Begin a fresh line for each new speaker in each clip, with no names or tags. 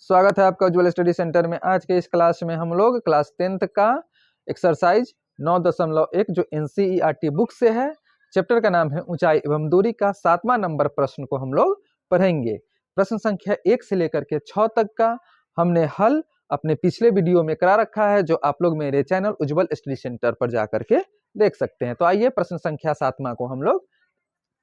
स्वागत है आपका उज्ज्वल स्टडी सेंटर में। आज के इस क्लास में हम लोग क्लास 10th का एक्सरसाइज 9.1 जो NCERT बुक से है, चैप्टर का नाम है ऊंचाई एवं दूरी का 7वां नंबर प्रश्न को हम लोग पढ़ेंगे। प्रश्न संख्या 1 से लेकर के 6 तक का हमने हल अपने पिछले वीडियो में करा रखा है, जो आप लोग मेरे चैनल उज्ज्वल स्टडी सेंटर पर जा करके देख सकते हैं। तो आइए प्रश्न संख्या 7वां को हम लोग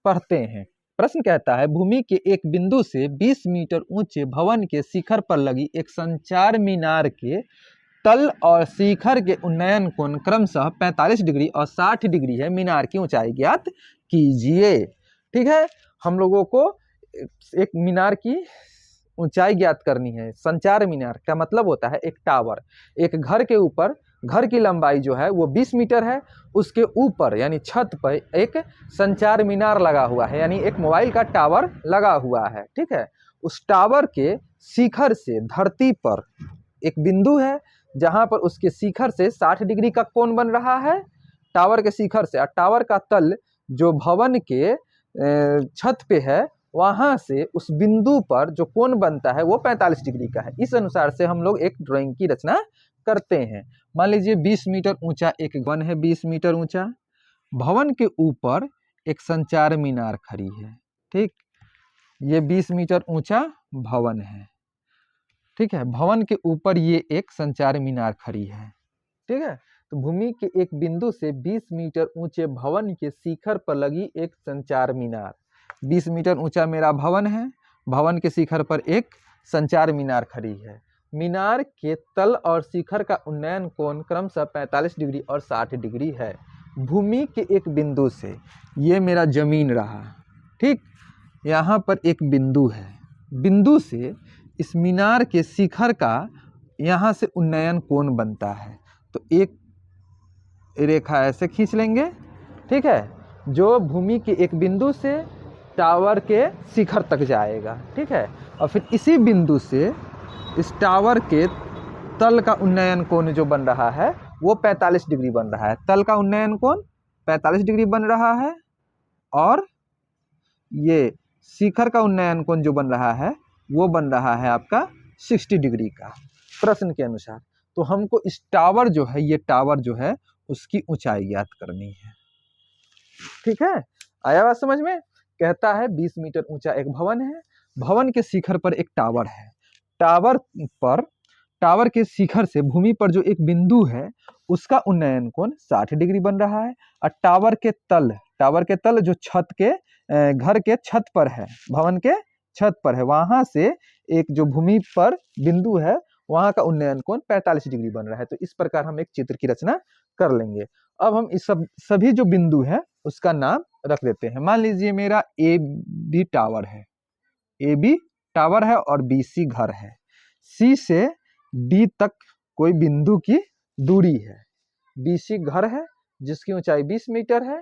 पढ़ते हैं। प्रश्न कहता है, भूमि के एक बिंदु से 20 मीटर ऊंचे भवन के शिखर पर लगी एक संचार मीनार के तल और शिखर के उन्नयन कोण क्रमशः 45 डिग्री और 60 डिग्री है। मीनार की ऊंचाई ज्ञात कीजिए। ठीक है, हम लोगों को एक मीनार की ऊंचाई ज्ञात करनी है। संचार मीनार का मतलब होता है एक टावर। एक घर के ऊपर, घर की लंबाई जो है वो 20 मीटर है, उसके ऊपर यानी छत पर एक संचार मीनार लगा हुआ है, यानी एक मोबाइल का टावर लगा हुआ है। ठीक है, उस टावर के शिखर से धरती पर एक बिंदु है जहां पर उसके शिखर से 60 डिग्री का कोण बन रहा है, टावर के शिखर से। और टावर का तल जो भवन के छत पे है, वहां से उस बिंदु पर जो कोण बनता है वो 45 डिग्री का है। इस अनुसार से हम लोग एक ड्राइंग की रचना करते हैं। मान लीजिए 20 मीटर ऊंचा एक भवन है, 20 मीटर ऊंचा। भवन के ऊपर एक संचार मीनार खड़ी है। ठीक, ये 20 मीटर ऊंचा भवन है। ठीक है, भवन के ऊपर ये एक संचार मीनार खड़ी है। ठीक है, तो भूमि के एक बिंदु से 20 मीटर ऊंचे भवन के शिखर पर लगी एक संचार मीनार। 20 मीटर ऊंचा मेरा भवन है, भवन के शिखर पर एक संचार मीनार खड़ी है। मीनार के तल और शिखर का उन्नयन कोण क्रमशः 45 डिग्री और 60 डिग्री है। भूमि के एक बिंदु से, ये मेरा जमीन रहा। ठीक, यहाँ पर एक बिंदु है, बिंदु से इस मीनार के शिखर का यहाँ से उन्नयन कोण बनता है। तो एक रेखा ऐसे खींच लेंगे। ठीक है, जो भूमि के एक बिंदु से टावर के शिखर तक जाएगा। ठीक है, और फिर इसी बिंदु से इस टावर के तल का उन्नयन कोण जो बन रहा है वो 45 डिग्री बन रहा है। तल का उन्नयन कोण 45 डिग्री बन रहा है, और ये शिखर का उन्नयन कोण जो बन रहा है वो बन रहा है आपका 60 डिग्री का, प्रश्न के अनुसार। तो हमको इस टावर जो है, ये टावर जो है उसकी ऊंचाई ज्ञात करनी है। ठीक है, आया बात समझ में। कहता है 20 मीटर ऊंचा एक भवन है, भवन के शिखर पर एक टावर है। टावर के शिखर से भूमि पर जो एक बिंदु है उसका उन्नयन कोण 60 डिग्री बन रहा है। और टावर के तल जो छत के घर के छत पर है, भवन के छत पर है, वहां से एक जो भूमि पर बिंदु है वहां का उन्नयन कोण 45 डिग्री बन रहा है। तो इस प्रकार हम एक चित्र की रचना कर लेंगे। अब हम इस सभी जो बिंदु है उसका नाम रख देते हैं। मान लीजिए मेरा AB टावर है, AB टावर है और BC घर है। C से D तक कोई बिंदु की दूरी है। BC घर है जिसकी ऊंचाई 20 मीटर है,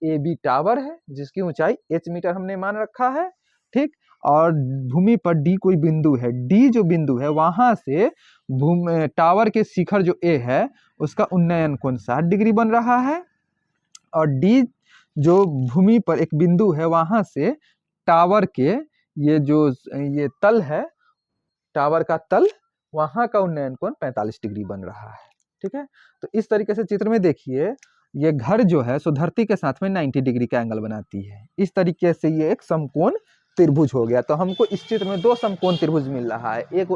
AB टावर है जिसकी ऊंचाई H मीटर हमने मान रखा है। ठीक, और भूमि पर D कोई बिंदु है। D जो बिंदु है वहां से टावर के शिखर जो A है उसका उन्नयन कोण 60 डिग्री बन रहा है। और D जो भूमि पर एक बिंदु है वहां से टावर के ये तल है, टावर का तल, वहां का उन्नयन कोण 45 डिग्री बन रहा है। ठीक है, तो इस तरीके से चित्र में देखिए, ये घर जो है सो धरती के साथ में 90 डिग्री का एंगल बनाती है। इस तरीके से ये एक समकोण त्रिभुज हो गया। तो हमको इस चित्र में दो समकोण त्रिभुज मिल रहा है, एक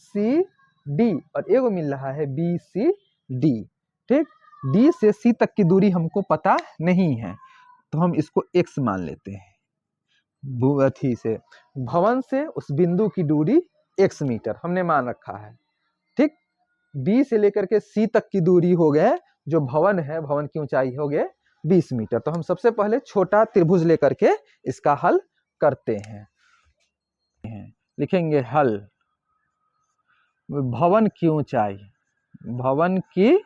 ACD और एक मिल रहा है BCD। ठीक, D से C तक की दूरी हमको पता नहीं है तो हम इसको x मान लेते हैं। भूअथी से भवन से उस बिंदु की दूरी x मीटर हमने मान रखा है। ठीक, B से लेकर के C तक की दूरी हो गए, जो भवन है, भवन की ऊंचाई हो गए 20 मीटर। तो हम सबसे पहले छोटा त्रिभुज लेकर के इसका हल करते हैं। लिखेंगे हल। भवन की ऊंचाई, भवन की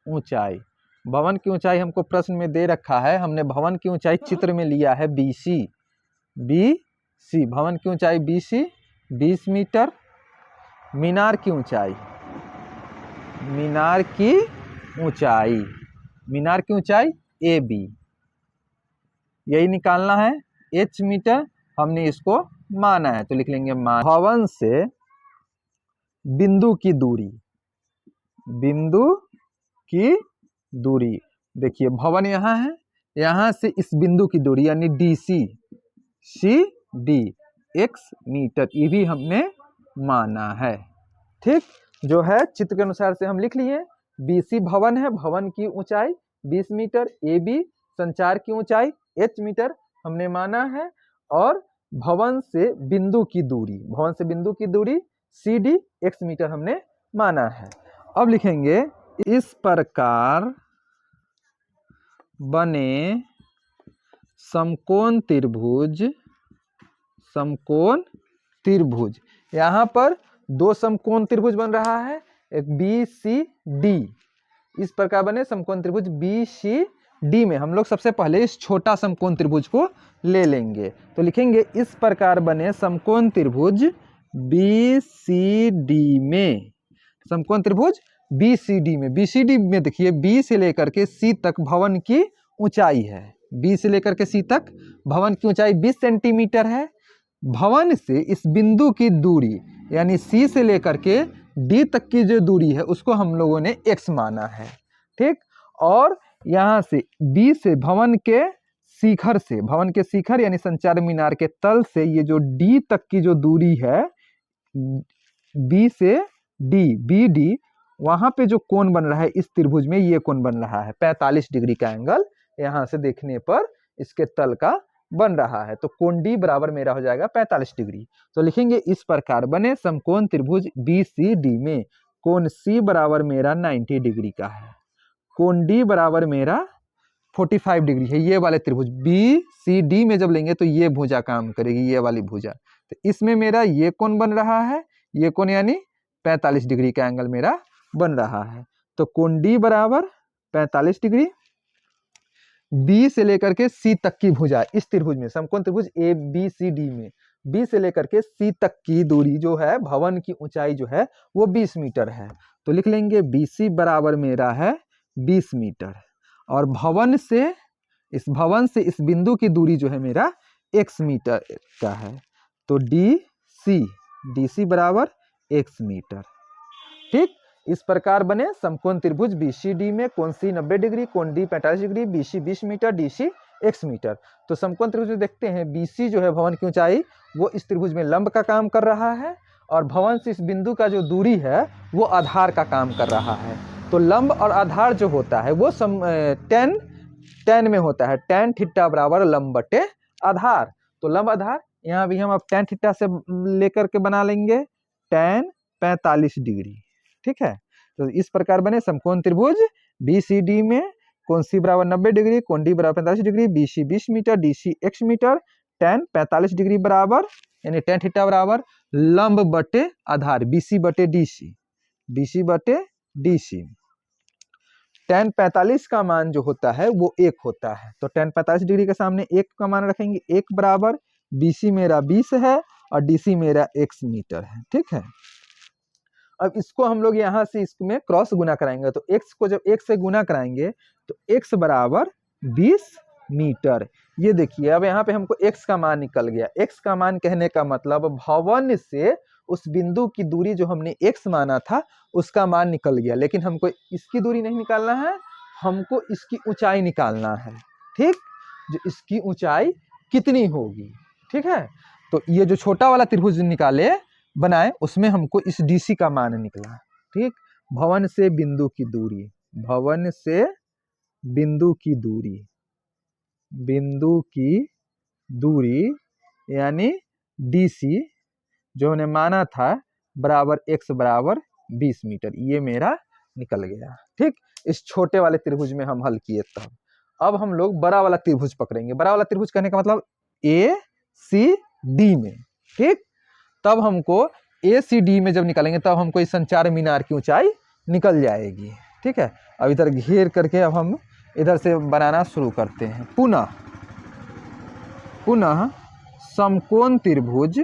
ऊंचाई, भवन की ऊंचाई हमको प्रश्न में दे रखा है। हमने भवन की ऊंचाई चित्र में लिया है BC। भवन की ऊंचाई BC 20 मीटर। मीनार की ऊंचाई, मीनार की ऊंचाई AB, यही निकालना है। H मीटर हमने इसको माना है, तो लिख लेंगे माना। भवन से बिंदु की दूरी, बिंदु की दूरी, देखिए भवन यहाँ है, यहाँ से इस बिंदु की दूरी यानी DC CD x मीटर, ये भी हमने माना है। ठीक, जो है चित्र के अनुसार से हम लिख लिए। BC भवन है, भवन की ऊंचाई 20 मीटर, AB संचार की ऊंचाई h मीटर हमने माना है, और भवन से बिंदु की दूरी, भवन से बिंदु की दूरी CD x मीटर हमने माना है। अब लिखेंगे इस प्रकार बने समकोण त्रिभुज, समकोण त्रिभुज, यहाँ पर दो समकोण त्रिभुज बन रहा है, एक BCD, इस प्रकार बने समकोण त्रिभुज BCD में हम लोग सबसे पहले इस छोटा समकोण त्रिभुज को ले लेंगे, तो लिखेंगे इस प्रकार बने समकोण त्रिभुज BCD में, समकोण त्रिभुज BCD में, BCD में देखिए B से लेकर के C तक भवन की ऊंचाई है, B से लेकर के C तक भवन की ऊंचाई 20 सेंटीमीटर है। भवन से इस बिंदु की दूरी यानी C से लेकर के D तक की जो दूरी है उसको हम लोगों ने x माना है। ठीक, और यहाँ से B से भवन के शिखर से, भवन के शिखर यानी संचार मीनार के तल से ये जो D तक की जो दूरी है, B से D BD, वहां पे जो कोण बन रहा है इस त्रिभुज में, ये कोण बन रहा है 45 डिग्री का एंगल, यहाँ से देखने पर इसके तल का बन रहा है, तो कोण D बराबर मेरा हो जाएगा 45 डिग्री। तो लिखेंगे इस प्रकार बने समकोण त्रिभुज BCD में कोण C बराबर मेरा 90 डिग्री का है, कोण D बराबर मेरा 45 डिग्री है। ये वाले त्रिभुज BCD में जब लेंगे तो ये भुजा काम करेगी, ये वाली भुजा, तो इसमें मेरा ये कोण बन रहा है, ये कोण यानी 45 डिग्री का एंगल मेरा बन रहा है, तो कोण D बराबर 45 डिग्री। B से लेकर के C तक की भुजा इस त्रिभुज में, समकोण त्रिभुज ABCD में B से लेकर के C तक की दूरी जो है, भवन की ऊंचाई जो है वो 20 मीटर है, तो लिख लेंगे BC बराबर मेरा है 20 मीटर, और भवन से इस बिंदु की दूरी जो है मेरा x मीटर का है, तो DC बराबर x मीटर। ठीक, इस प्रकार बने समकोण त्रिभुज BCD में कोण C 90 डिग्री, कोण D 45 degree, BC 20 metre, DC x metre. तो समकोण त्रिभुज में देखते हैं BC जो है भवन की ऊंचाई, वो इस त्रिभुज में लंब का काम कर रहा है, और भवन से इस बिंदु का जो दूरी है वो आधार का काम कर रहा है। तो लंब और आधार जो होता है वो tan में होता है, tan थीटा बराबर लंब बटे आधार, तो लंब आधार यहाँ भी हम अब tan थीटा से लेकर के बना लेंगे tan 45 डिग्री। ठीक है, तो इस प्रकार बने समकोण त्रिभुज BCD में कोण C बराबर 90 डिग्री, कोण D बराबर 45 degree, BC 20 metre, DC x metre, tan 45 degree बराबर यानी tan थीटा बराबर लंब बटे आधार BC बटे DC। tan 45 का मान जो होता है वो 1 होता है, तो tan 45 डिग्री के सामने 1 का मान रखेंगे, 1 बराबर BC मेरा 20 है और DC मेरा x मीटर है। ठीक है, अब इसको हम लोग यहाँ से इसमें क्रॉस गुना कराएंगे, तो x को जब 1 से गुना कराएंगे तो x बराबर 20 मीटर। ये देखिए अब यहाँ पे हमको x का मान निकल गया, x का मान कहने का मतलब भवन से उस बिंदु की दूरी जो हमने x माना था उसका मान निकल गया, लेकिन हमको इसकी दूरी नहीं निकालना है, हमको इसकी ऊंचाई निकालना है। ठीक, जो इसकी ऊंचाई कितनी होगी। ठीक है, तो ये जो छोटा वाला त्रिभुज निकाले बनाए उसमें हमको इस DC का मान निकला। ठीक, भवन से बिंदु की दूरी, भवन से बिंदु की दूरी, बिंदु की दूरी यानी DC जो हमने माना था बराबर x बराबर 20 मीटर, ये मेरा निकल गया। ठीक, इस छोटे वाले त्रिभुज में हम हल किए तब। अब हम लोग बड़ा वाला त्रिभुज पकड़ेंगे, बड़ा वाला त्रिभुज कहने का मतलब ACD में। ठीक, तब हमको ACD में जब निकालेंगे तब हमको इस संचार मीनार की ऊंचाई निकल जाएगी। ठीक है, अब इधर घेर करके अब हम इधर से बनाना शुरू करते हैं। पुनः समकोण त्रिभुज,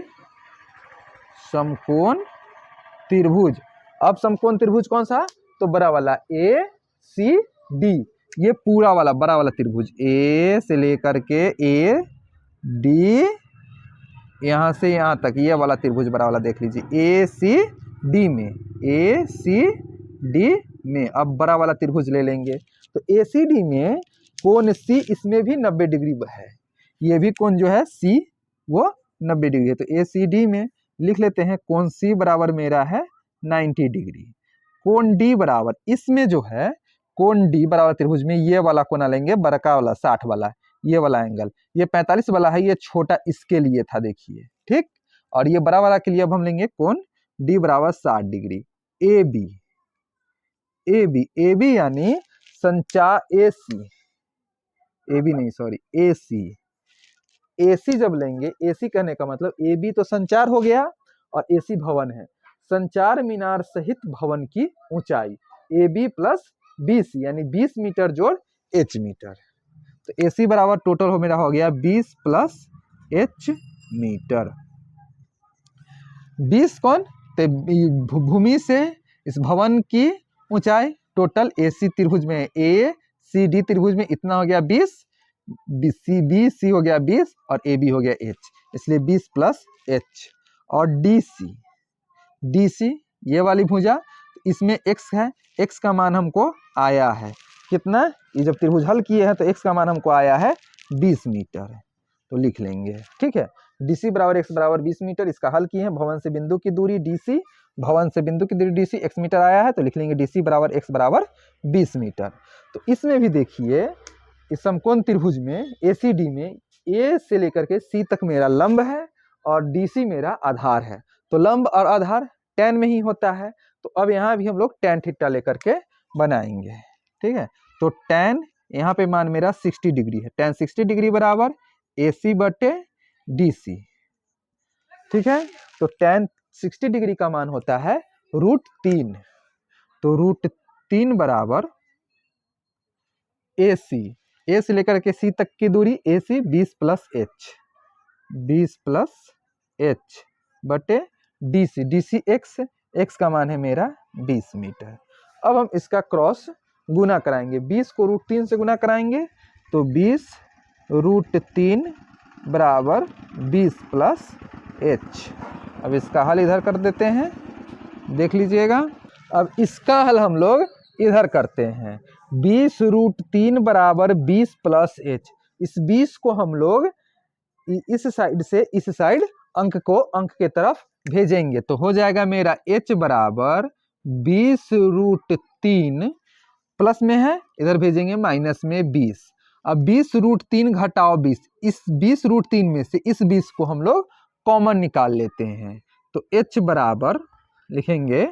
समकोण त्रिभुज, अब समकोण त्रिभुज कौन सा, तो बड़ा वाला ACD, ये पूरा वाला बड़ा वाला त्रिभुज A से लेकर के AD यहाँ से यहाँ तक ये वाला त्रिभुज बड़ा वाला देख लीजिए, ए सी डी में, ए सी डी में अब बड़ा वाला त्रिभुज ले लेंगे। तो ए सी डी में कोण सी इसमें भी 90 डिग्री है, ये भी कोण जो है सी वो 90 डिग्री है। तो ए सी डी में लिख लेते हैं कोण सी बराबर मेरा है 90 डिग्री। कोण डी बराबर, इसमें जो है कोण डी बराबर त्रिभुज में ये वाला कोना लेंगे, बड़का वाला 60 वाला, ये वाला एंगल, ये 45 वाला है, ये छोटा इसके लिए था देखिए, ठीक। और ये बड़ा वाला के लिए अब हम लेंगे कोण डी बराबर 60 degree. A B, A B, A B यानी संचार, ए सी, ए बी नहीं सॉरी, ए सी, ए सी जब लेंगे, ए सी कहने का मतलब ए बी तो संचार हो गया और ए सी भवन है, संचार मीनार सहित भवन की ऊंचाई A B plus B C यानी 20 मीटर जोड़ एच मीटर। तो ए सी बराबर टोटल हो मेरा हो गया 20 प्लस एच मीटर। 20 कौन, तो भूमि से इस भवन की ऊंचाई टोटल ए सी त्रिभुज में, ए सी डी त्रिभुज में इतना हो गया 20, बी सी हो गया 20 और ए बी हो गया एच, इसलिए 20 प्लस एच। और डी सी ये वाली भुजा, इसमें x है, x का मान हमको आया है कितना, ये जब त्रिभुज हल किए हैं तो x का मान हमको आया है 20 मीटर, तो लिख लेंगे, ठीक है। DC बराबर x बराबर 20 मीटर, इसका हल किए हैं, भवन से बिंदु की दूरी DC, भवन से बिंदु की दूरी DC x मीटर आया है, तो लिख लेंगे DC बराबर x बराबर 20 मीटर। तो इसमें भी देखिए इस समकोण त्रिभुज में ACD में A से लेकर के C तक मेरा लंब है और DC मेरा आधार है, तो लंब और आधार tan में ही होता है, तो अब यहाँ भी हम लोग tan थीटा लेकर के बनाएंगे, ठीक है। तो tan यहाँ पे मान मेरा 60 डिग्री है, tan 60 डिग्री बराबर AC बटे DC, ठीक है। तो tan 60 डिग्री का मान होता है √3, तो √3 बराबर AC, A से लेकर के C तक की दूरी AC 20 plus H, 20 plus H बटे DC, DC x का मान है मेरा 20 मीटर। अब हम इसका क्रॉस गुना कराएंगे, 20 को √3 से गुना कराएंगे तो 20 √3 बराबर 20 प्लस H। अब इसका हल इधर कर देते हैं, देख लीजिएगा। अब इसका हल हम लोग इधर करते हैं, 20 √3 बराबर 20 प्लस H, इस 20 को हम लोग इस साइड से इस साइड अंक को अंक के तरफ भेजेंगे, तो हो जाएगा मेरा H बराबर 20 √3 प्लस में है, इधर भेजेंगे माइनस में 20। अब 20 √3 घटाओ 20, इस 20 √3 में से इस 20 को हम लोग कॉमन निकाल लेते हैं, तो H बराबर लिखेंगे,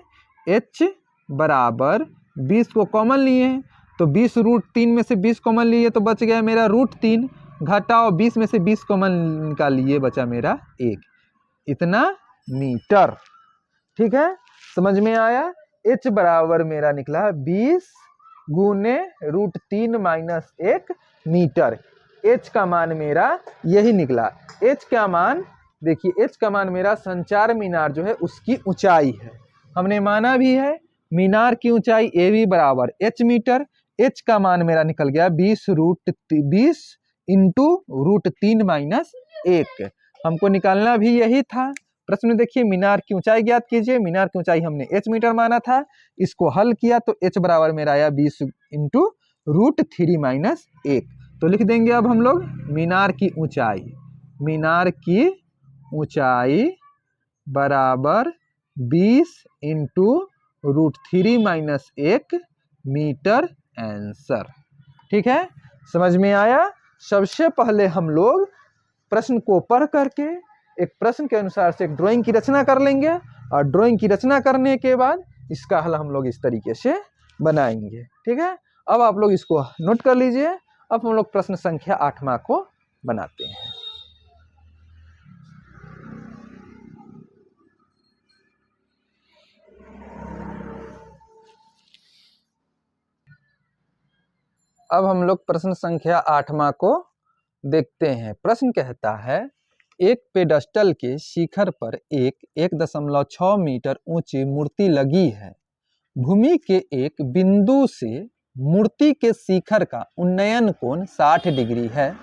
H बराबर 20 को कॉमन लिए तो 20 √3 में से 20 कॉमन लिए तो बच गया मेरा √3, घटाओ 20 में से 20 कॉमन निकाल लिए, बचा मेरा 1, इतना मीटर, ठीक है। समझ में आया। H बराबर मेरा निकला 20 गुने √3 माइनस 1 मीटर, H का मान मेरा यही निकला। H का मान देखिए, H का मान मेरा संचार मीनार जो है उसकी ऊंचाई है, हमने माना भी है, मीनार की ऊंचाई AB बराबर H मीटर, H का मान मेरा निकल गया 20 इंटू √3 माइनस 1, हमको निकालना भी यही था। प्रश्न में देखिए मीनार की ऊंचाई ज्ञात कीजिए, मीनार की ऊंचाई हमने H मीटर माना था, इसको हल किया तो H बराबर मेरा आया 20 इंटू √3 माइनस 1, तो लिख देंगे अब हम लोग मीनार की ऊंचाई, मीनार की ऊंचाई बराबर 20 इंटू √3 माइनस 1 मीटर, आंसर, ठीक है। समझ में आया। सबसे पहले हम लोग प्रश्न को पढ़ करके एक प्रश्न के अनुसार से एक ड्राइंग की रचना कर लेंगे और ड्राइंग की रचना करने के बाद इसका हल हम लोग इस तरीके से बनाएंगे, ठीक है। अब आप लोग इसको नोट कर लीजिए। अब हम लोग प्रश्न संख्या 8वां को बनाते हैं। अब हम लोग प्रश्न संख्या 8वां को देखते हैं। प्रश्न कहता है, एक पेडस्टल के शिखर पर एक 1.6 मीटर ऊंची मूर्ति लगी है। भूमि के एक बिंदु से मूर्ति के शिखर का उन्नयन कोण 60 डिग्री है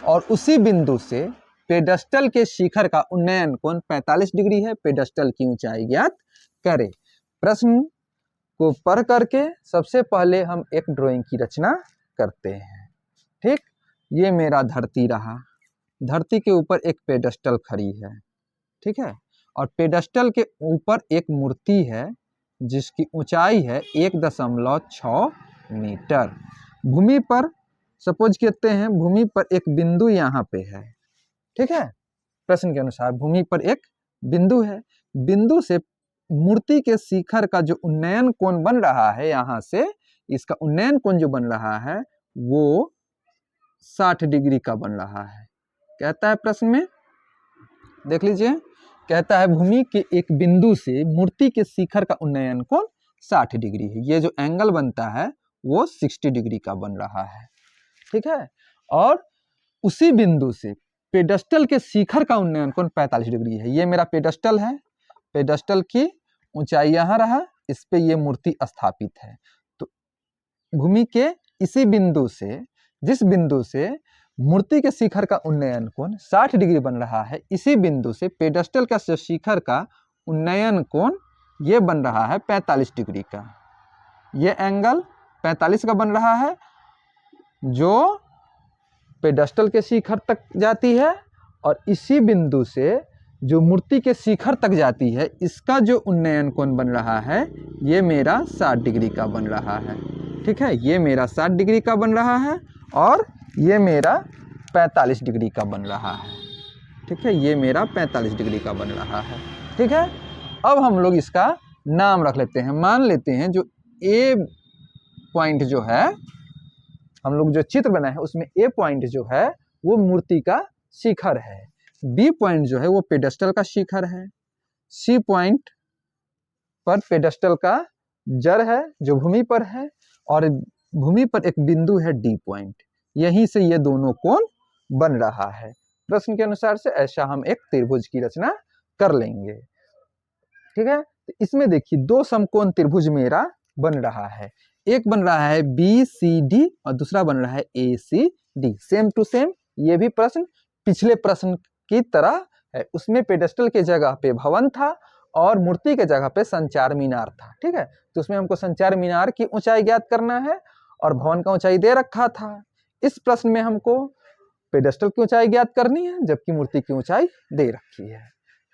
और उसी बिंदु से पेडस्टल के शिखर का उन्नयन कोण 45 डिग्री है। पेडस्टल की ऊंचाई ज्ञात करें। प्रश्न को पढ़ करके सबसे पहले हम एक ड्राइंग की रचना करते हैं। ठीक, ये मेरा धरती रहा, धरती के ऊपर एक पेडस्टल खड़ी है, ठीक है, और पेडस्टल के ऊपर एक मूर्ति है जिसकी ऊंचाई है 1.6 मीटर। भूमि पर सपोज कहते हैं, भूमि पर एक बिंदु यहाँ पे है, ठीक है, प्रश्न के अनुसार भूमि पर एक बिंदु है, बिंदु से मूर्ति के शिखर का जो उन्नयन कोण बन रहा है, यहाँ से इसका उन्नयन कोण जो बन रहा है वो 60 डिग्री का बन रहा है। कहता है प्रश्न में, देख लीजिए, कहता है भूमि के एक बिंदु से मूर्ति के शिखर का उन्नयन कोण 60 डिग्री है। ये जो एंगल बनता है वो 60 डिग्री का बन रहा है, ठीक है, और उसी बिंदु से पेडस्टल के शिखर का उन्नयन कोण 45 डिग्री है। ये मेरा पेडस्टल है, पेडस्टल की ऊंचाई यहाँ रहा, इस पे ये मूर्ति स्थापित है। तो भूमि के इसी बिंदु से, जिस बिंदु से मूर्ति के शिखर का उन्नयन कोण 60 डिग्री बन रहा है, इसी बिंदु से पेडस्टल का शिखर का उन्नयन कोण ये बन रहा है 45 डिग्री का। ये एंगल 45 का बन रहा है जो पेडस्टल के शिखर तक जाती है, और इसी बिंदु से जो मूर्ति के शिखर तक जाती है, इसका जो उन्नयन कोण बन रहा है ये मेरा 60 डिग्री का बन रहा है, ठीक है, ये मेरा 60 डिग्री का बन रहा है और ये मेरा 45 डिग्री का बन रहा है, ठीक है, ये मेरा 45 डिग्री का बन रहा है, ठीक है। अब हम लोग इसका नाम रख लेते हैं, मान लेते हैं जो ए पॉइंट जो है, हम लोग जो चित्र बनाए हैं उसमें ए पॉइंट जो है वो मूर्ति का शिखर है, बी पॉइंट जो है वो पेडस्टल का शिखर है, सी पॉइंट पर पेडस्टल का जड़ है जो भूमि पर है, और भूमि पर एक बिंदु है डी पॉइंट, यहीं से ये दोनों कोण बन रहा है। प्रश्न के अनुसार से ऐसा हम एक त्रिभुज की रचना कर लेंगे, ठीक है। तो इसमें देखिए दो समकोण त्रिभुज मेरा बन रहा है, एक बन रहा है बी सी डी और दूसरा बन रहा है A C D, same to same. ये भी प्रश्न पिछले प्रश्न की तरह है, उसमें पेडस्टल के जगह पे भवन था और मूर्ति के जगह पे संचार मीनार था, ठीक है। तो उसमें हमको संचार मीनार की ऊंचाई ज्ञात करना है और भवन का ऊंचाई दे रखा था। इस प्रश्न में हमको पेडस्टल की ऊंचाई ज्ञात करनी है जबकि मूर्ति की ऊंचाई दे रखी है,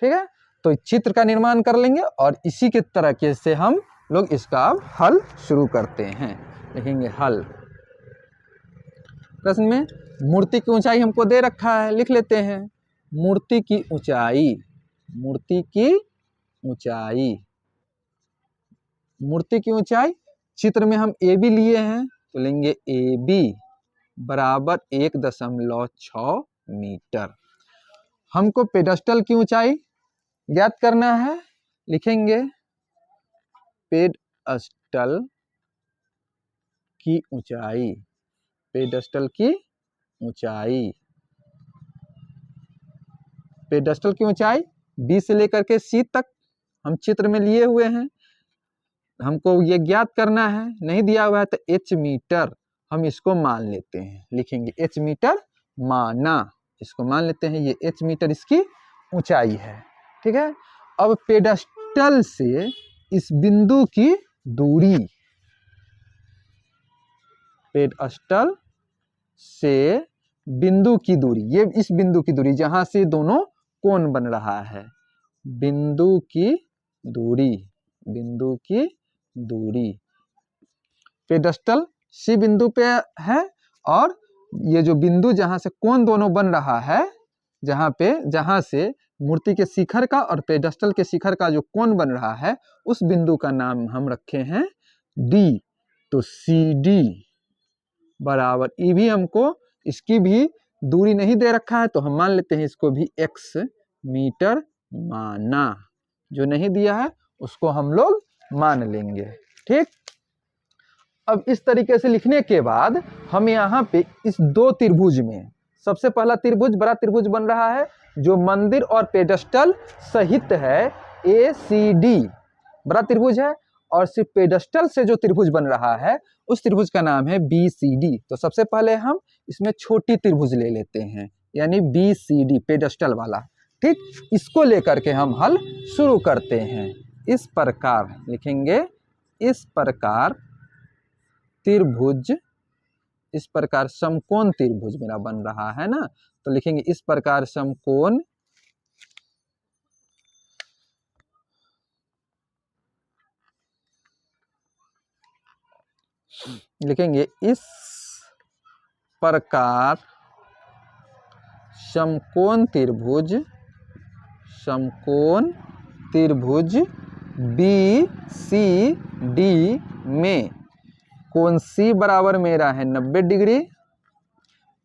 ठीक है। तो चित्र का निर्माण कर लेंगे और इसी के तरीके से हम लोग इसका अब हल शुरू करते हैं। लिखेंगे हल। प्रश्न में मूर्ति की ऊंचाई हमको दे रखा है, लिख लेते हैं मूर्ति की ऊंचाई, मूर्ति की ऊंचाई, मूर्ति की ऊंचाई चित्र में हम ए बी लिए हैं तो लेंगे ए बी बराबर 1.6 मीटर। हमको पेडस्टल की ऊंचाई ज्ञात करना है, लिखेंगे पेडस्टल की ऊंचाई, पेडस्टल की ऊंचाई, पेडस्टल की ऊंचाई बी से लेकर के सी तक हम चित्र में लिए हुए हैं, हमको ये ज्ञात करना है। नहीं दिया हुआ है तो एच मीटर हम इसको मान लेते हैं, लिखेंगे एच मीटर माना, इसको मान लेते हैं, ये एच मीटर इसकी ऊंचाई है, ठीक है। अब पेडस्टल से इस बिंदु की दूरी, पेडस्टल से बिंदु की दूरी, ये इस बिंदु की दूरी जहां से दोनों कोण बन रहा है, बिंदु की दूरी, बिंदु की दूरी, पेडस्टल सी बिंदु पे है और ये जो बिंदु जहां से कोण दोनों बन रहा है, जहां से मूर्ति के शिखर का और पेडस्टल के शिखर का जो कोण बन रहा है उस बिंदु का नाम हम रखे हैं डी। तो सी डी बराबर, ये भी हमको इसकी भी दूरी नहीं दे रखा है तो हम मान लेते हैं इसको भी एक्स मीटर माना, जो नहीं दिया है उसको हम लोग मान लेंगे, ठीक। अब इस तरीके से लिखने के बाद हम यहाँ पे इस दो त्रिभुज में सबसे पहला त्रिभुज बड़ा त्रिभुज बन रहा है जो मंदिर और पेडस्टल सहित है, ए सी डी बड़ा त्रिभुज है, और सिर्फ पेडस्टल से जो त्रिभुज बन रहा है उस त्रिभुज का नाम है बी सी डी। तो सबसे पहले हम इसमें छोटी त्रिभुज ले लेते हैं, यानी BCD पेडस्टल वाला। ठीक, इसको लेकर के हम हल शुरू करते हैं। इस प्रकार लिखेंगे, इस प्रकार त्रिभुज, इस प्रकार समकोण त्रिभुज मेरा बन रहा है ना, तो लिखेंगे इस प्रकार समकोण लिखेंगे इस प्रकार समकोण त्रिभुज, समकोण त्रिभुज BCD में कोण C बराबर मेरा है 90 डिग्री,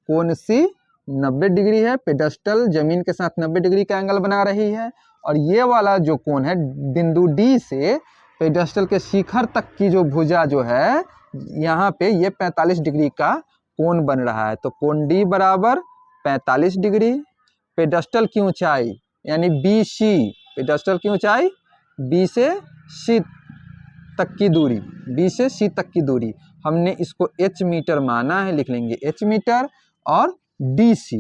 कोण C 90 डिग्री है, पेडस्टल जमीन के साथ 90 डिग्री का एंगल बना रही है, और ये वाला जो कोण है बिंदु D से पेडस्टल के शिखर तक की जो भुजा जो है यहाँ पे ये 45 डिग्री का कोण बन रहा है। तो कोण D बराबर 45 डिग्री, पेडस्टल की ऊंचाई यानी BC, पेडस्टल की ऊंचाई B से C तक की दूरी, B से C तक की दूरी हमने इसको H मीटर माना है, लिख लेंगे H मीटर, और DC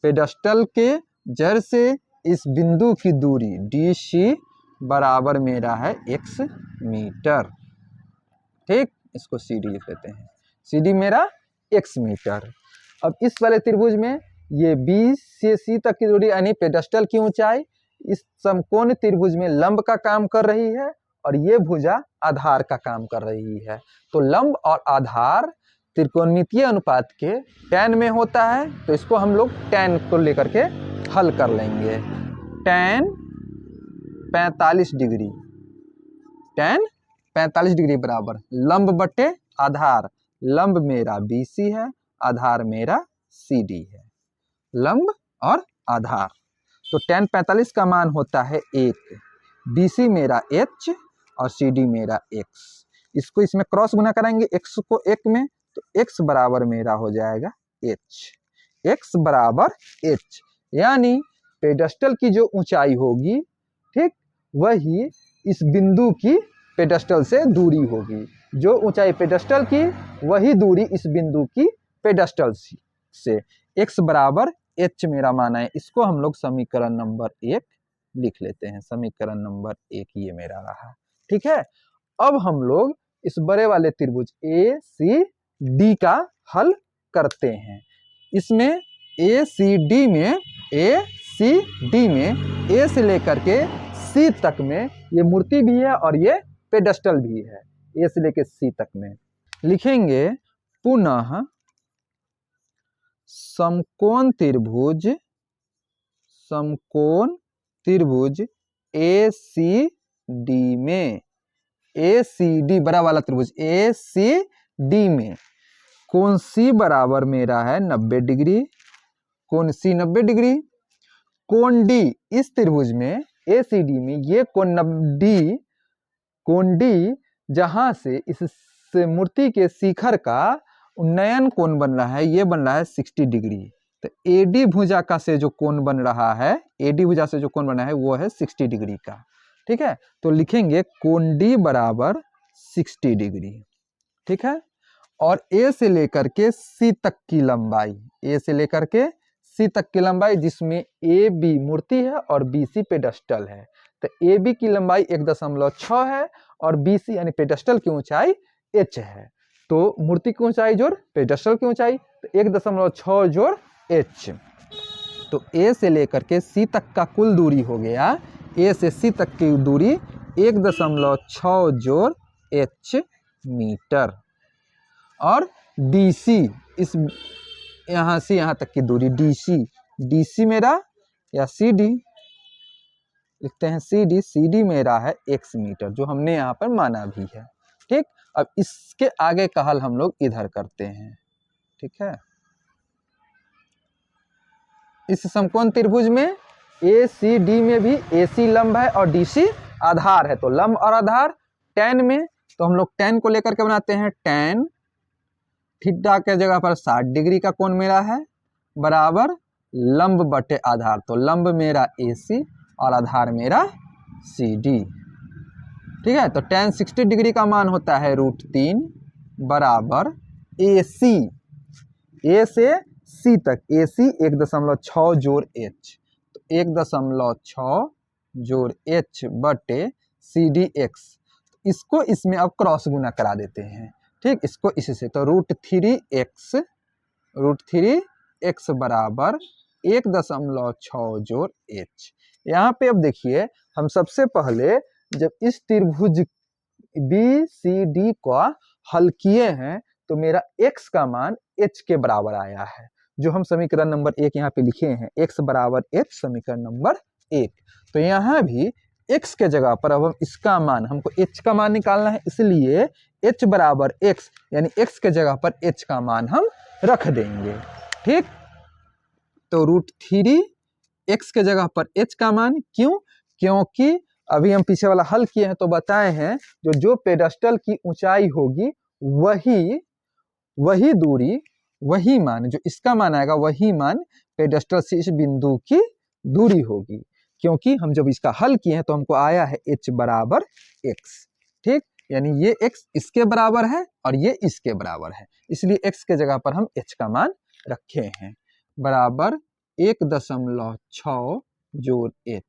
पेडस्टल के जड़ से इस बिंदु की दूरी DC बराबर मेरा है X मीटर। ठीक, इसको CD लिख लेते हैं, CD मेरा X मीटर। अब इस वाले त्रिभुज में ये B से C तक की दूरी यानी पेडस्टल की ऊंचाई इस समकोण त्रिभुज में लंब का काम कर रही है, और ये भुजा आधार का काम कर रही है। तो लंब और आधार त्रिकोणमितीय अनुपात के tan में होता है, तो इसको हम लोग tan को लेकर के हल कर लेंगे। tan 45 डिग्री, tan 45 डिग्री बराबर लंब बटे आधार, लंब मेरा BC है, आधार मेरा CD है, लंब और आधार। तो tan 45 का मान होता है 1, BC मेरा H और CD मेरा X। इसको इसमें क्रॉस गुना कराएंगे x को 1 में, तो x बराबर मेरा हो जाएगा h, x बराबर h, यानी पेडस्टल की जो ऊंचाई होगी, ठीक, वही इस बिंदु की पेडस्टल से दूरी होगी। जो ऊंचाई पेडस्टल की वही दूरी इस बिंदु की पेडस्टल से, x बराबर h मेरा माना है। इसको हम लोग समीकरण नंबर 1 लिख लेते हैं, समीकरण नंबर 1 ये मेरा रहा। ठीक है, अब हम लोग इस बड़े वाले त्रिभुज ACD का हल करते हैं। इसमें ACD में A से लेकर के C तक में ये मूर्ति भी है और ये पेडस्टल भी है। A से लेकर C तक में लिखेंगे पुनः समकोण त्रिभुज, समकोण त्रिभुज ACD में, ACD बड़ा वाला त्रिभुज ACD में कोण C बराबर मेरा है 90 डिग्री, कोण C 90 डिग्री, कोण D इस त्रिभुज में ACD में ये कोण D जहां से इस मूर्ति के शिखर का उन्नयन कोण बन रहा है, ये बन रहा है 60 डिग्री। तो AD भुजा का से जो कोण बन रहा है, AD भुजा से जो कोण बना है वो है 60 डिग्री का। ठीक है, तो लिखेंगे कोण D बराबर 60 डिग्री। ठीक है, और A से लेकर के C तक की लंबाई, A से लेकर के C तक की लंबाई जिसमें AB मूर्ति है और BC पेडस्टल है, तो AB की लंबाई 1.6 है और BC यानी पेडस्टल की ऊंचाई h है। तो मूर्ति की ऊंचाई जोड़ पेडस्टल की ऊंचाई, तो 1.6 जोड़ h। तो A से लेकर के C तक का कुल दूरी हो गया, A से C तक की दूरी 1.6 जोड़ h मीटर। और DC इस यहाँ से यहाँ तक की दूरी DC मेरा या CD लिखते हैं CD मेरा है x मीटर, जो हमने यहाँ पर माना भी है। ठीक, अब इसके आगे का हल हम लोग इधर करते हैं। ठीक है, इस समकोण त्रिभुज में ACD में भी AC लंब है और DC आधार है, तो लंब और आधार tan में, तो हम लोग tan को लेकर के बनाते हैं, tan थीटा के जगह पर 60 डिग्री का कोण मेरा है बराबर लंब बटे आधार, तो लंब मेरा AC और आधार मेरा CD। ठीक है, तो tan 60 डिग्री का मान होता है √3 बराबर AC, A से सी तक, ए सी 1.6 जोड़ एच, तो 1.6 जोड़ एच बटे सी डी एक्स, इसको इसमें अब क्रॉस गुना करा देते हैं, ठीक, इसको इससे, तो √3x बराबर 1.6 जोड़ एच। यहाँ पे अब देखिए, हम सबसे पहले जब इस त्रिभुज बी सी डी का हल किए हैं तो मेरा x का मान h के बराबर आया है, जो हम समीकरण नंबर 1 यहाँ पे लिखे हैं, x बराबर h, समीकरण नंबर 1। तो यहाँ भी x के जगह पर अब हम इसका मान, हमको h का मान निकालना है, इसलिए h बराबर x, यानी x के जगह पर h का मान हम रख देंगे, ठीक। तो √3x के जगह पर h का मान, क्यों? क्योंकि अभी हम पीछे वाला हल किए हैं तो बताए हैं, जो पेडस्टल की ऊंचाई होगी वही दूरी, वही मान, जो इसका मान आएगा वही मान पेडस्टल से इस बिंदु की दूरी होगी, क्योंकि हम जब इसका हल किए हैं तो हमको आया है h बराबर x, ठीक, यानी ये x इसके बराबर है और ये इसके बराबर है, इसलिए x के जगह पर हम h का मान रखे हैं, बराबर 1.6 जोड़ h।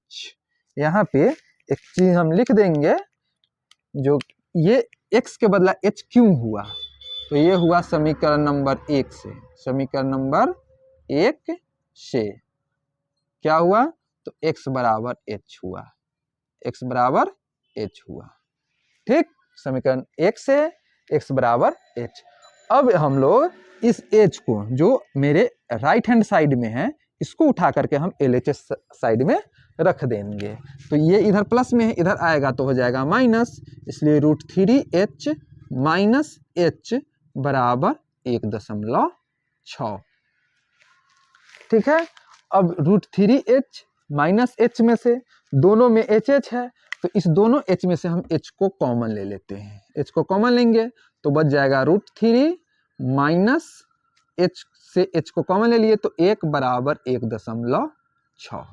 यहाँ पे एक चीज हम लिख देंगे, जो ये x के बदला h क्यों हुआ, तो ये हुआ समीकरण नंबर 1 से, समीकरण नंबर 1 से क्या हुआ, तो x बराबर h हुआ, x बराबर h हुआ, ठीक, समीकरण 1 से x बराबर h। अब हम लोग इस h को, जो मेरे राइट हैंड साइड में है, इसको उठा करके हम LHS साइड में रख देंगे, तो ये इधर प्लस में है, इधर आएगा तो हो जाएगा माइनस, इसलिए √3h माइनस h बराबर 1.6, ठीक है। अब √3h माइनस h में से दोनों में HH है, तो इस दोनों h में से हम h को कॉमन ले लेते हैं, h को कॉमन लेंगे तो बच जाएगा √3 माइनस h से h को कॉमन ले लिए तो 1 बराबर 1.6।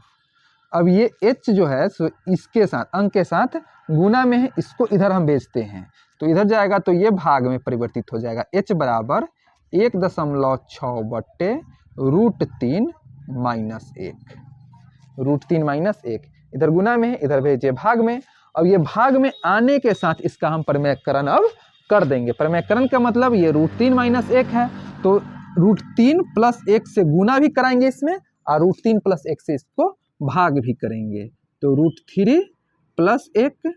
अब ये h जो है सो इसके साथ, अंक के साथ गुना में है, इसको इधर हम भेजते हैं तो इधर जाएगा तो ये भाग में परिवर्तित हो जाएगा, h बराबर 1.6 बट्टे √3 माइनस 1, √3 माइनस 1, इधर गुना में है, इधर भेजिए भाग में। अब ये भाग में आने के साथ इसका हम प्रमेयकरण अब कर देंगे, प्रमेयकरण का मतलब ये √3 माइनस 1 है, तो √3 प्लस 1 से गुना भी कराएंगे इसमें, और √3 प्लस 1 से इसको भाग भी करेंगे, तो √3 प्लस 1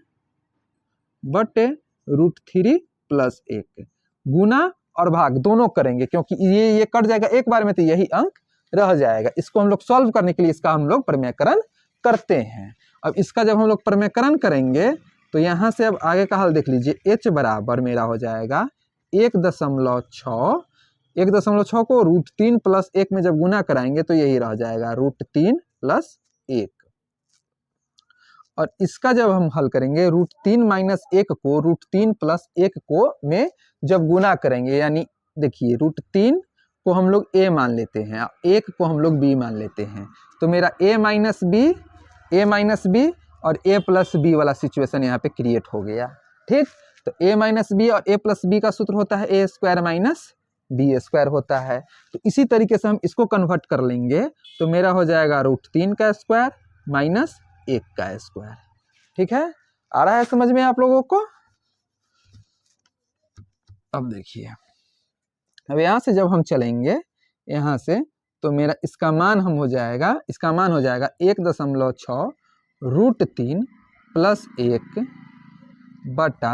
बटे √3 प्लस 1, गुना और भाग दोनों करेंगे, क्योंकि ये कट जाएगा एक बार में तो यही अंक रह जाएगा। इसको हम लोग सॉल्व करने के लिए इसका हम लोग प्रमेयकरण करते हैं। अब इसका जब हम लोग प्रमेयकरण करेंगे तो यहाँ से अब आगे का हल देख लीजिए, h बराबर मेरा हो जाएगा 1.6, 1.6 को √3 प्लस 1 में जब गुना कराएंगे तो यही रह जाएगा √3 प्लस 1, और इसका जब हम हल करेंगे √3 माइनस 1 को √3 प्लस 1 को में जब गुना करेंगे, यानी देखिए √3 को हम लोग a मान लेते हैं, 1 को हम लोग b मान लेते हैं, तो मेरा a माइनस b और a प्लस b वाला सिचुएशन यहाँ पे क्रिएट हो गया, ठीक। तो a माइनस बी और a प्लस बी का सूत्र होता है a square minus B square होता है, तो इसी तरीके से हम इसको कन्वर्ट कर लेंगे तो मेरा हो जाएगा √3 का स्क्वायर माइनस 1 का स्क्वायर, ठीक है। आ रहा है समझ में आप लोगों को? अब देखिए, अब यहाँ से जब हम चलेंगे यहाँ से तो मेरा इसका मान हम हो जाएगा, इसका मान हो जाएगा 1.6 √3 प्लस 1 बटा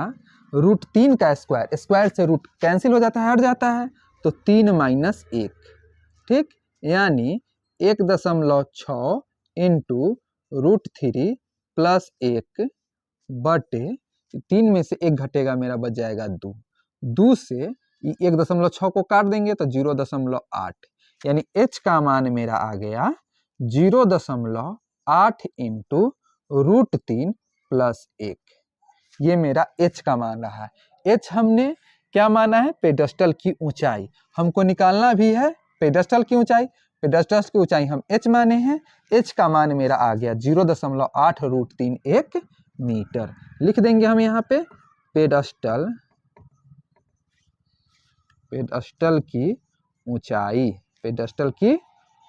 √3 का स्क्वायर, स्क्वायर से रूट कैंसिल हो जाता है, हट जाता है, तो 3 माइनस 1, ठीक, यानी 1.6 इंटू √3 प्लस 1 बटे 3 में से 1 घटेगा, मेरा बच जाएगा 2 से 1.6 को काट देंगे तो 0.8, यानी h का मान मेरा आ गया 0.8 इंटू √3 प्लस 1, ये मेरा h का मान रहा है। h हमने क्या माना है? पेडस्टल की ऊंचाई, हमको निकालना भी है पेडस्टल की ऊंचाई, पेडस्टल की ऊंचाई हम h माने हैं, h का मान मेरा आ गया 0.8 √3 1 मीटर। लिख देंगे हम यहाँ पे पेडस्टल की ऊंचाई, पेडेस्टल की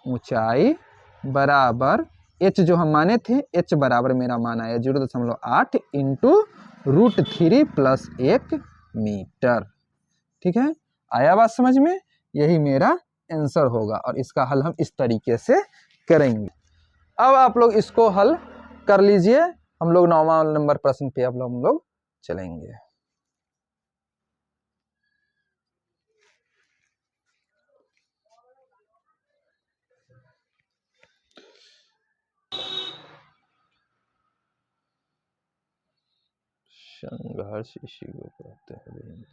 ऊंचाई बराबर h जो हम माने थे, h बराबर मेरा मान आया 0.8 इंटू √3 प्लस 1 मीटर। ठीक है, आया बात समझ में? यही मेरा आंसर होगा और इसका हल हम इस तरीके से करेंगे। अब आप लोग इसको हल कर लीजिए, हम लोग 9वां नंबर प्रश्न पे अब हम लोग चलेंगे। संघर्ष इसी को कहते हैं।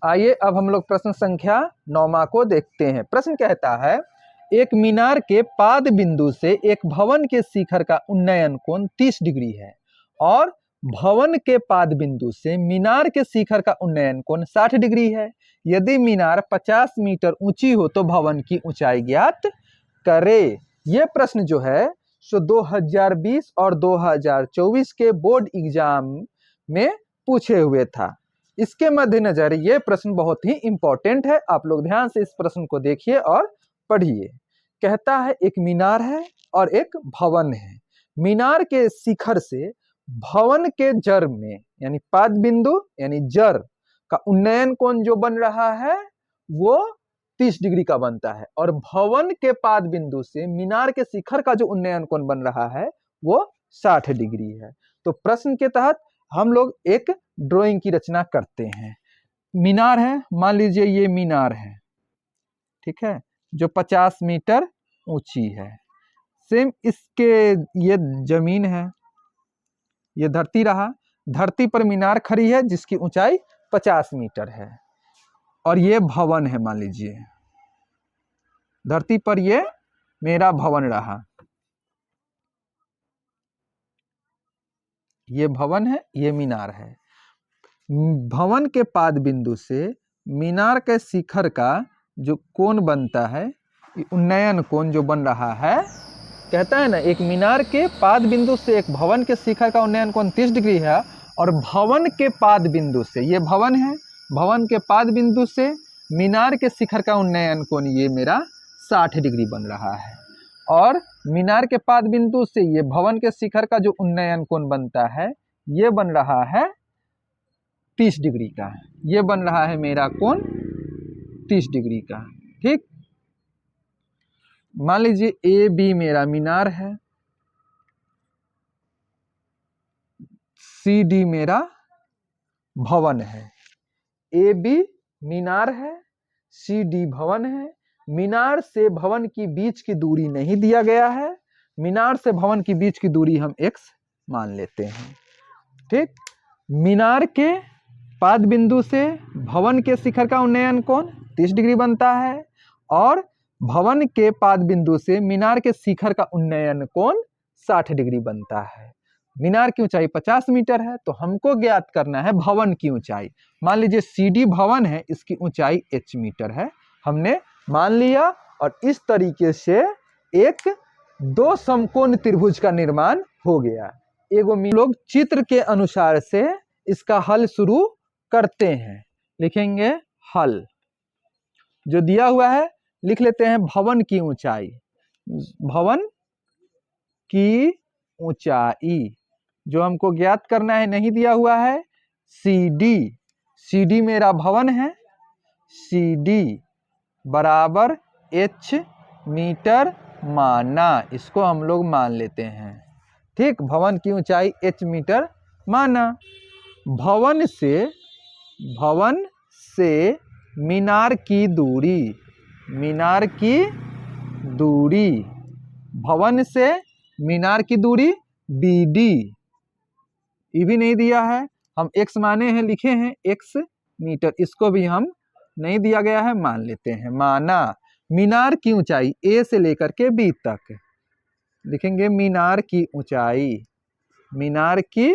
आइए अब हम लोग प्रश्न संख्या 9वां को देखते हैं। प्रश्न कहता है, एक मीनार के पाद बिंदु से एक भवन के शिखर का उन्नयन कोण 30 डिग्री है और भवन के पाद बिंदु से मीनार के शिखर का उन्नयन कोण 60 डिग्री है। यदि मीनार 50 मीटर ऊंची हो तो भवन की ऊंचाई ज्ञात करे। यह प्रश्न जो है सो 2020 और 2024 के बोर्ड एग्जाम में पूछे हुए था। इसके मद्देनजर ये प्रश्न बहुत ही इंपॉर्टेंट है, आप लोग ध्यान से इस प्रश्न को देखिए और पढ़िए। कहता है एक मीनार है और एक भवन है। मीनार के शिखर से भवन के जड़ में यानी पाद बिंदु यानी जड़ का उन्नयन कोण जो बन रहा है वो 30 डिग्री का बनता है और भवन के पाद बिंदु से मीनार के शिखर का जो उन्नयन कोण बन रहा है वो 60 डिग्री है। तो प्रश्न के तहत हम लोग एक ड्राइंग की रचना करते हैं। मीनार है, मान लीजिए ये मीनार है, ठीक है, जो 50 मीटर ऊंची है। सेम इसके ये जमीन है, ये धरती रहा, धरती पर मीनार खड़ी है जिसकी ऊंचाई 50 मीटर है और ये भवन है। मान लीजिए धरती पर ये मेरा भवन रहा, ये भवन है, ये मीनार है। भवन के पाद बिंदु से मीनार के शिखर का जो कोण बनता है, उन्नयन कोण जो बन रहा है, कहता है ना एक मीनार के पाद बिंदु से एक भवन के शिखर का उन्नयन कोण 30 डिग्री है और भवन के पाद बिंदु से, ये भवन है, भवन के पाद बिंदु से मीनार के शिखर का उन्नयन कोण ये मेरा 60 डिग्री बन रहा है और मीनार के पाद बिंदु से ये भवन के शिखर का जो उन्नयन कोण बनता है ये बन रहा है 30 डिग्री का। ये बन रहा है मेरा कोण 30 डिग्री का। ठीक, मान लीजिए ए बी मेरा मीनार है, सी डी मेरा भवन है। ए बी मीनार है, सी डी भवन है। मीनार से भवन की बीच की दूरी नहीं दिया गया है, मीनार से भवन की बीच की दूरी हम x मान लेते हैं। ठीक, मीनार के पाद बिंदु से भवन के शिखर का उन्नयन कोण 30 डिग्री बनता है और भवन के पाद बिंदु से मीनार के शिखर का उन्नयन कोण 60 डिग्री बनता है। मीनार की ऊंचाई 50 मीटर है तो हमको ज्ञात करना है भवन की ऊंचाई। मान लीजिए सीडी भवन है, इसकी ऊंचाई h मीटर है, हमने मान लिया और इस तरीके से एक दो समकोण त्रिभुज का निर्माण हो गया। एगो लोग चित्र के अनुसार से इसका हल शुरू करते हैं। लिखेंगे हल, जो दिया हुआ है लिख लेते हैं भवन की ऊंचाई। भवन की ऊंचाई जो हमको ज्ञात करना है नहीं दिया हुआ है, CD, CD मेरा भवन है, CD बराबर h मीटर माना, इसको हम लोग मान लेते हैं। ठीक, भवन की ऊंचाई h मीटर माना। भवन से मीनार की दूरी, मीनार की दूरी, भवन से मीनार की दूरी BD, ये भी नहीं दिया है, हम x माने हैं, लिखे हैं x मीटर, इसको भी हम नहीं दिया गया है, मान लेते हैं। माना मीनार की ऊंचाई A से लेकर के B तक, लिखेंगे मीनार की ऊंचाई, मीनार की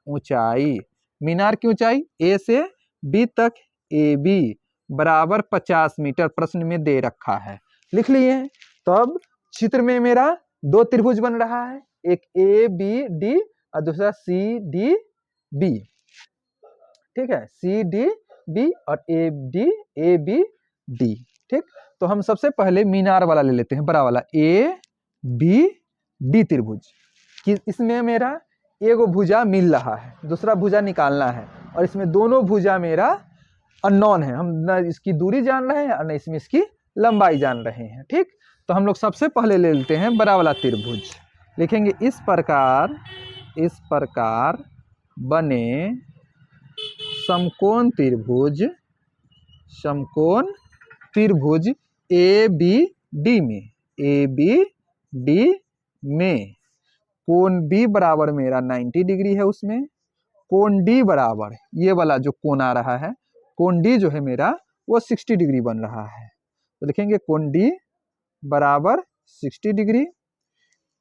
ऊंचाई, मीनार की ऊंचाई A से B तक AB बराबर 50 मीटर प्रश्न में दे रखा है। लिख लिए। तो अब चित्र में मेरा दो त्रिभुज बन रहा है, एक ए बी डी और दूसरा सी डी बी। ठीक है, सी डी बी और ए बी डी। ठीक, तो हम सबसे पहले मीनार वाला ले लेते हैं, बड़ा वाला ए बी डी त्रिभुज। कि इसमें मेरा एगो भुजा मिल रहा है, दूसरा भुजा निकालना है, और इसमें दोनों भुजा मेरा अननोन है, हम न इसकी दूरी जान रहे हैं और न इसमें इसकी लंबाई जान रहे हैं। ठीक, तो हम लोग सबसे पहले ले लेते हैं बड़ा वाला त्रिभुज। लिखेंगे इस प्रकार बने समकोण त्रिभुज ए बी डी में कोण बी बराबर मेरा 90 डिग्री है, उसमें कोण डी बराबर ये वाला जो कोण आ रहा है, कोण डी जो है मेरा वो 60 डिग्री बन रहा है। तो लिखेंगे कोण डी बराबर 60 डिग्री।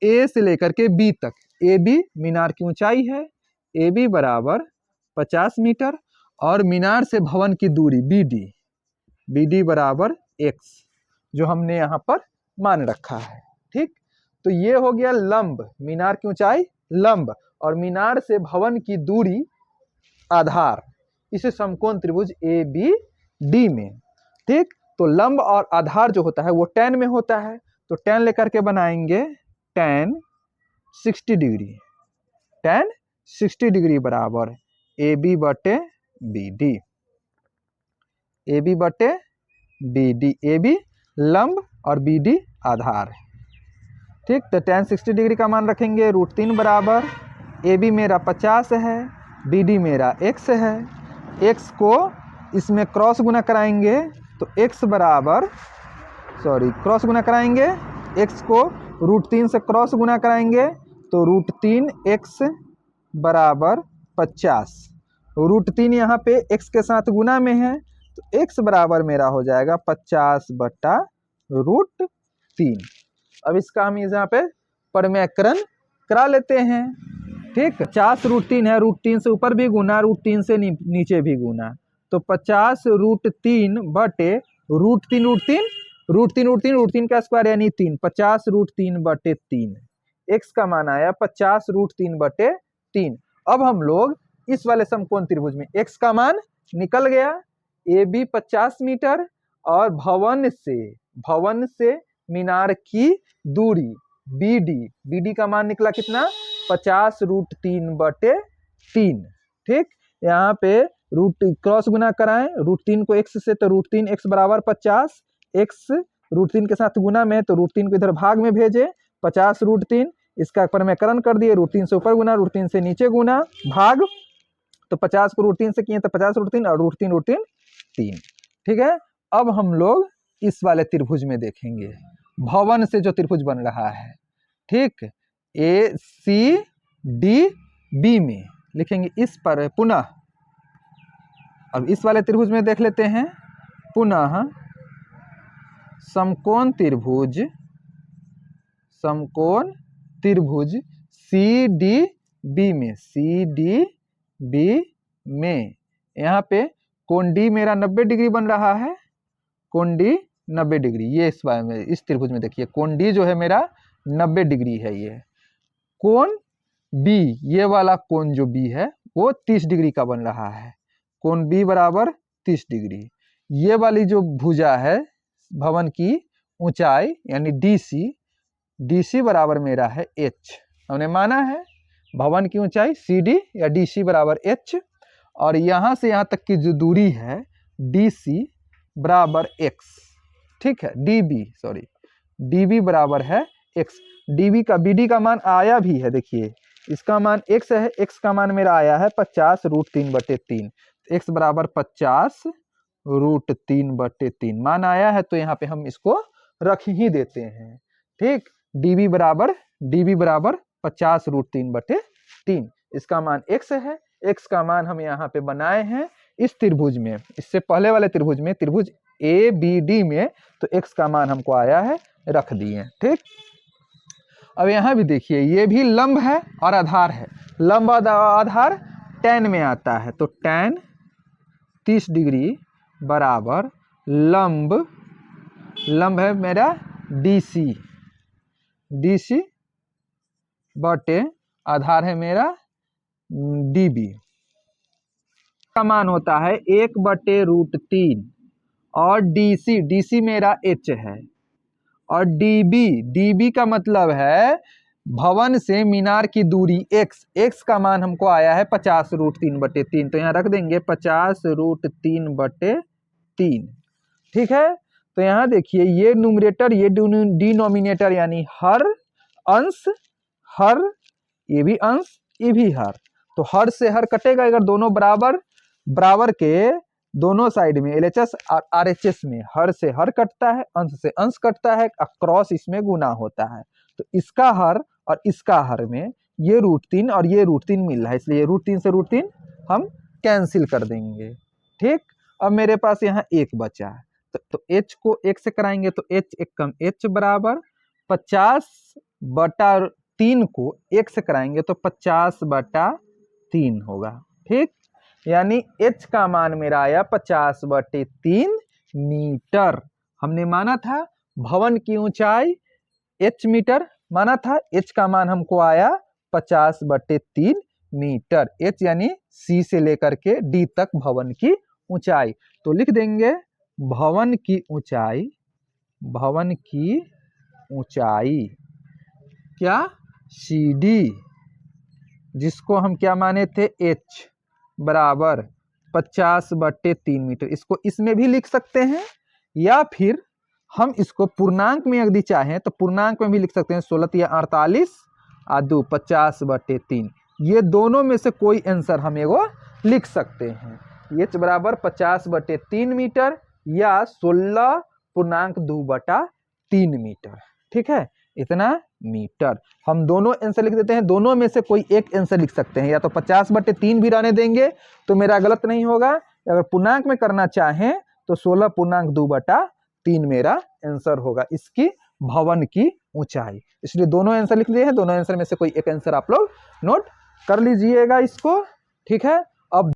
ए से लेकर के बी तक, ए बी मीनार की ऊंचाई है, ए बी बराबर 50 मीटर, और मीनार से भवन की दूरी बी डी बराबर x, जो हमने यहाँ पर मान रखा है। ठीक, तो ये हो गया लंब, मीनार की ऊंचाई लंब, और मीनार से भवन की दूरी आधार, इसे समकोण त्रिभुज ए बी डी में। ठीक, तो लंब और आधार जो होता है वो tan में होता है, तो tan लेकर के बनाएंगे tan 60 डिग्री, tan 60 डिग्री बराबर ए बी बटे बी डी, ए बी बटे बी डी, ए बी लंब और बी डी आधार। ठीक, तो tan 60 डिग्री का मान रखेंगे √3 बराबर, ए बी मेरा 50 है, बी डी मेरा x है, x को इसमें क्रॉस गुना कराएंगे तो x बराबर, क्रॉस गुना कराएंगे, x को √3 से क्रॉस गुना कराएंगे तो √3x बराबर 50, √3 यहाँ पे x के साथ गुना में है, तो x बराबर मेरा हो जाएगा 50 बटा √3। अब इसका हम यहाँ पे परिमेयकरण करा लेते हैं। ठीक, 50 √3 है, √3 से ऊपर भी गुना, √3 से नीचे भी गुना, तो 50 √3 बटे √3 का स्क्वायर यानी 3, 50 √3 बटे 3, x का मान आया 50 √3 बटे 3। अब हम लोग इस वाले समकोण त्रिभुज में x का मान निकल गया, ए बी 50 मीटर, और भवन से मीनार की दूरी बी डी का मान निकला कितना, 50 √3 बटे 3। ठीक, यहाँ पे क्रॉस गुना कराएं, √3 को x से, तो √3x बराबर 50, x √3 के साथ गुना में, तो √3 को इधर भाग में भेजे, 50 √3, इसका परिमेयकरण कर दिए, √3 से ऊपर गुना, √3 से नीचे गुना, भाग, तो 50 को √3 से किए तो 50 √3 और √3 3। ठीक है, अब हम लोग इस वाले त्रिभुज में देखेंगे, भवन से जो त्रिभुज बन रहा है। ठीक, ए सी डी बी में लिखेंगे इस पर पुनः, अब इस वाले त्रिभुज में देख लेते हैं, पुनः समकोण त्रिभुज सी डी बी में यहाँ पे कोण डी मेरा 90 डिग्री बन रहा है, कोण डी 90 डिग्री, ये इस बार में इस त्रिभुज में देखिए कोण डी जो है मेरा 90 डिग्री है। ये कोण बी, ये वाला कोण जो बी है वो 30 डिग्री का बन रहा है, कोण बी बराबर 30 डिग्री। ये वाली जो भुजा है भवन की ऊंचाई यानी DC बराबर मेरा है h, हमने माना है भवन की ऊंचाई CD या DC बराबर h, और यहाँ से यहाँ तक की जो दूरी है DC बराबर x। ठीक है, DB बराबर है x, DB का BD का मान आया भी है, देखिए इसका मान x है, x का मान मेरा आया है 50 √3 बटे 3, x बराबर 50 √3 बटे 3 मान आया है, तो यहाँ पे हम इसको रख ही देते हैं। ठीक, DB बराबर 50 √3 बटे 3, इसका मान x है, x का मान हम यहाँ पे बनाए हैं इस त्रिभुज में, इससे पहले वाले त्रिभुज में, त्रिभुज ABD में, तो x का मान हमको आया है, रख दिए। ठीक, अब यहाँ भी देखिए ये भी लंब है और आधार है, लंब आधार tan में आता है, तो tan 30 डिग्री बराबर लंब, लंब है मेरा DC, DC बटे आधार है मेरा DB का मान होता है 1/√3 और DC मेरा H है और DB का मतलब है भवन से मीनार की दूरी x का मान हमको आया है 50√3/3, तो यहाँ रख देंगे 50√3/3। ठीक है, तो यहाँ देखिए ये न्यूमरेटर ये डिनोमिनेटर यानी हर अंश हर, ये भी अंश ये भी हर, तो हर से हर कटेगा अगर दोनों बराबर बराबर के दोनों साइड में LHS और RHS में हर से हर कटता है, अंश से अंश कटता है, क्रॉस इसमें गुना होता है, तो इसका हर और इसका हर में ये √3 और ये √3 मिल रहा है, इसलिए √3 से √3 हम कैंसिल कर देंगे। ठीक, अब मेरे पास यहाँ 1 बचा है, तो H को 1 से कराएंगे तो H एक कम H बराबर 50/3 को 1 से कराएंगे तो 50/3 होगा। ठीक, यानी H का मान मेरा आया 50/3 मीटर। हमने माना था भवन की ऊंचाई H मीटर माना था, H का मान हमको आया 50/3 मीटर। H यानी C से लेकर के D तक भवन की ऊंचाई, तो लिख देंगे भवन की ऊंचाई क्या CD, जिसको हम क्या माने थे H बराबर 50/3 मीटर। इसको इसमें भी लिख सकते हैं या फिर हम इसको पूर्णांक में यदि चाहें तो पूर्णांक में भी लिख सकते हैं, 16 या 48 और 2 50/3। ये दोनों में से कोई आंसर हम एगो लिख सकते हैं, H बराबर 50/3 मीटर या 16.2/3 मीटर। ठीक है, इतना मीटर हम दोनों आंसर लिख देते हैं, दोनों में से कोई एक आंसर लिख सकते हैं, या तो 50/3 भी रहने देंगे तो मेरा गलत नहीं होगा, अगर पूर्णांक में करना चाहें तो 16.2/3 मेरा आंसर होगा इसकी भवन की ऊंचाई। इसलिए दोनों आंसर लिख लिए हैं, दोनों आंसर में से कोई एक आंसर आप लोग नोट कर लीजिएगा इसको। ठीक है, अब